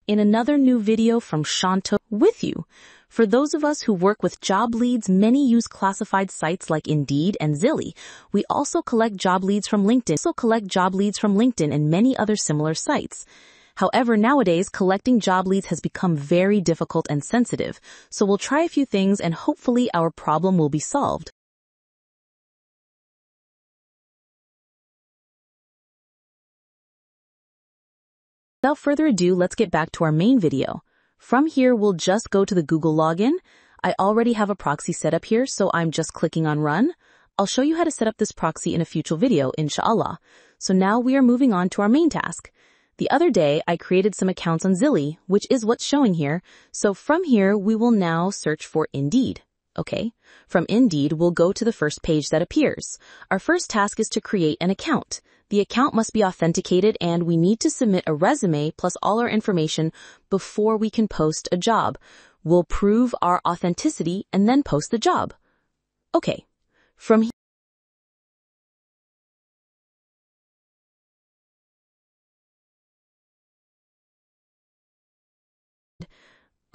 in another new video from Shanto with you. For those of us who work with job leads, many use classified sites like Indeed and Zilly. We also collect job leads from LinkedIn and many other similar sites. However, nowadays, collecting job leads has become very difficult and sensitive, so we'll try a few things and hopefully our problem will be solved. Without further ado, let's get back to our main video. From here, we'll just go to the Google login. I already have a proxy set up here, so I'm just clicking on Run. I'll show you how to set up this proxy in a future video, inshallah. So now we are moving on to our main task. The other day, I created some accounts on Zilly, which is what's showing here. So from here, we will now search for Indeed. Okay, from Indeed, we'll go to the first page that appears. Our first task is to create an account. The account must be authenticated and we need to submit a resume plus all our information before we can post a job. We'll prove our authenticity and then post the job. Okay, from here,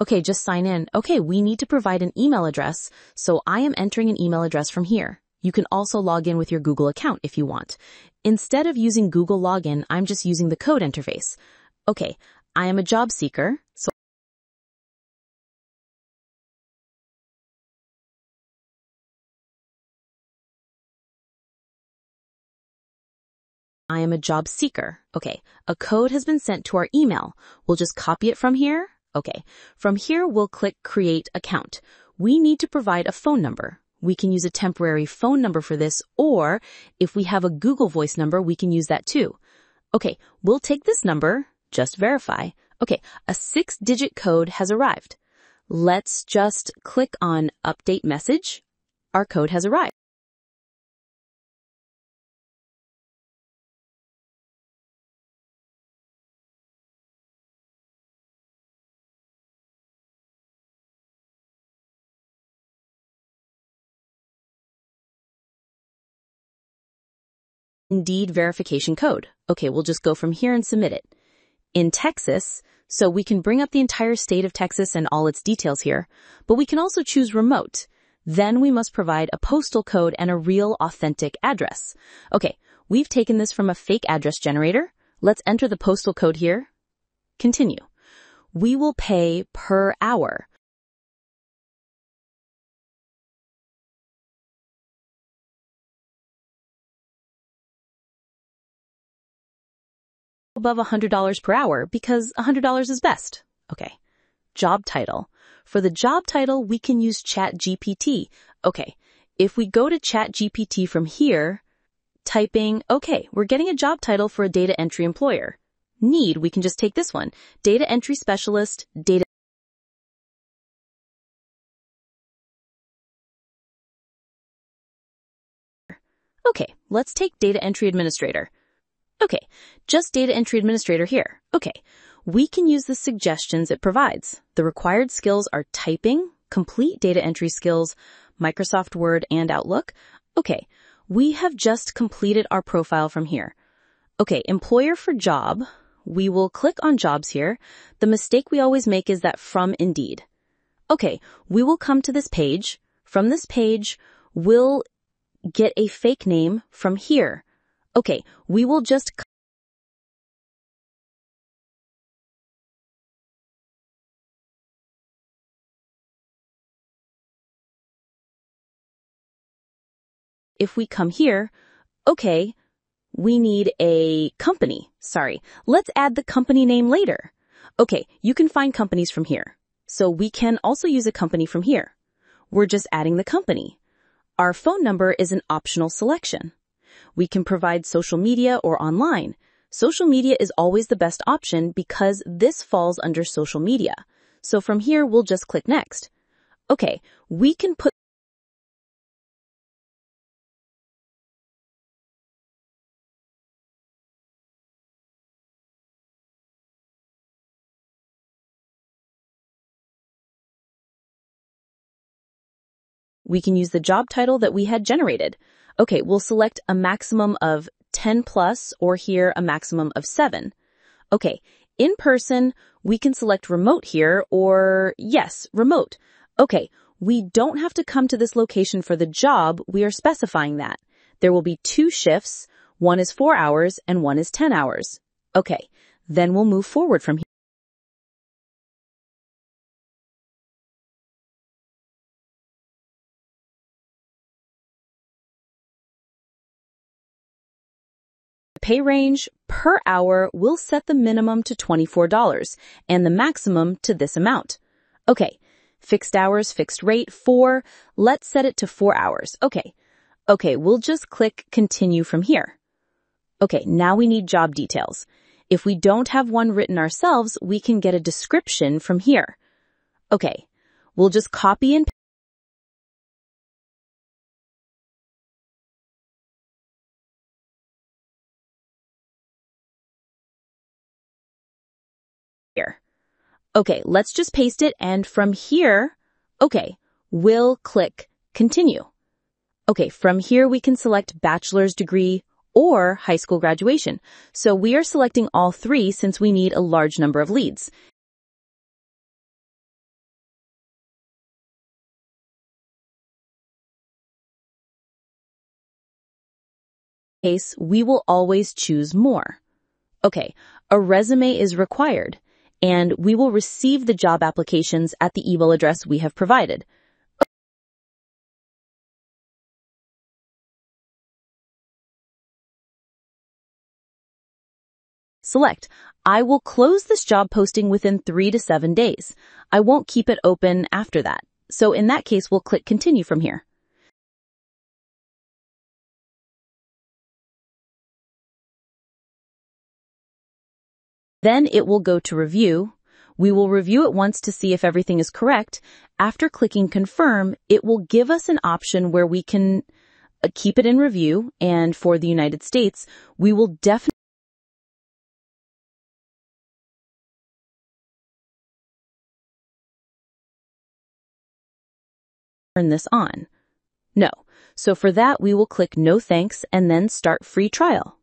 okay, just sign in. Okay, we need to provide an email address, so I am entering an email address from here. You can also log in with your Google account if you want. Instead of using Google Login, I'm just using the code interface. Okay, I am a job seeker, so I am a job seeker. Okay, a code has been sent to our email. We'll just copy it from here. Okay, from here we'll click Create Account. We need to provide a phone number. We can use a temporary phone number for this, or if we have a Google Voice number, we can use that too. Okay, we'll take this number, just verify. Okay, a 6-digit code has arrived. Let's just click on Update Message. Our code has arrived. Indeed verification code. Okay, we'll just go from here and submit it. In Texas, so we can bring up the entire state of Texas and all its details here, but we can also choose remote. Then we must provide a postal code and a real authentic address. Okay, we've taken this from a fake address generator. Let's enter the postal code here. Continue. We will pay per hour. Above $100 per hour because $100 is best. Okay. Job title. For the job title, we can use ChatGPT. Okay. If we go to ChatGPT from here, typing, okay, we're getting a job title for a data entry employer. Need, we can just take this one. Data entry specialist, data. Okay, let's take data entry administrator. Okay, just data entry administrator here. Okay, we can use the suggestions it provides. The required skills are typing, complete data entry skills, Microsoft Word and Outlook. Okay, we have just completed our profile from here. Okay, employer for job. We will click on jobs here. The mistake we always make is that from Indeed. Okay, we will come to this page. From this page, we'll get a fake name from here. Okay, we will just if we come here, okay, we need a company. Sorry, let's add the company name later. Okay, you can find companies from here. So we can also use a company from here. We're just adding the company. Our phone number is an optional selection. We can provide social media or online. Social media is always the best option because this falls under social media. So from here, we'll just click next. Okay, we can put we can use the job title that we had generated. Okay, we'll select a maximum of 10 plus or here a maximum of 7. Okay, in person, we can select remote here, or yes, remote. Okay, we don't have to come to this location for the job, we are specifying that. There will be 2 shifts, one is 4 hours and one is 10 hours. Okay, then we'll move forward from here. Pay range per hour, we'll set the minimum to $24 and the maximum to this amount. Okay, fixed hours, fixed rate, 4. Let's set it to 4 hours. Okay, we'll just click continue from here. Okay, now we need job details. If we don't have one written ourselves, we can get a description from here. Okay, we'll just copy and paste here. Okay, let's just paste it, and from here, okay, we'll click continue. Okay, from here we can select bachelor's degree or high school graduation. So we are selecting all 3 since we need a large number of leads. In this case, we will always choose more. Okay, a resume is required, and we will receive the job applications at the email address we have provided. Select, I will close this job posting within 3 to 7 days. I won't keep it open after that. So in that case, we'll click continue from here. Then it will go to review. We will review it once to see if everything is correct. After clicking confirm, it will give us an option where we can keep it in review. And for the United States, we will definitely turn this on. No. So for that, we will click no thanks and then start free trial.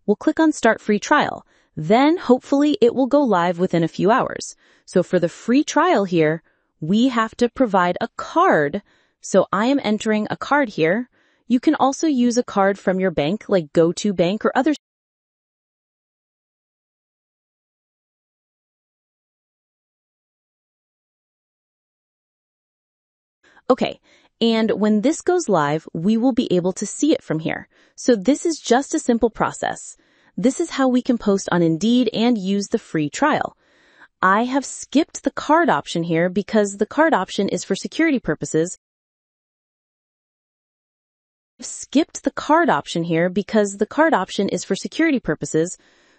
We'll click on start free trial. Then hopefully it will go live within a few hours. So for the free trial here, we have to provide a card. So I am entering a card here. You can also use a card from your bank, like GoToBank or others. Okay, and when this goes live, we will be able to see it from here. So this is just a simple process. This is how we can post on Indeed and use the free trial. I have skipped the card option here because the card option is for security purposes.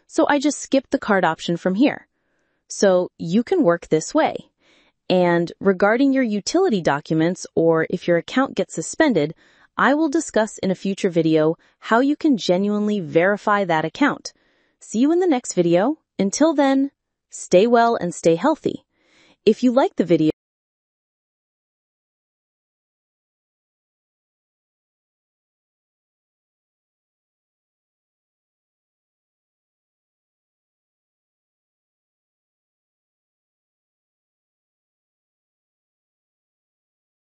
So I just skipped the card option from here. So you can work this way. And regarding your utility documents, or if your account gets suspended, I will discuss in a future video how you can genuinely verify that account. See you in the next video. Until then, stay well and stay healthy. If you like the video,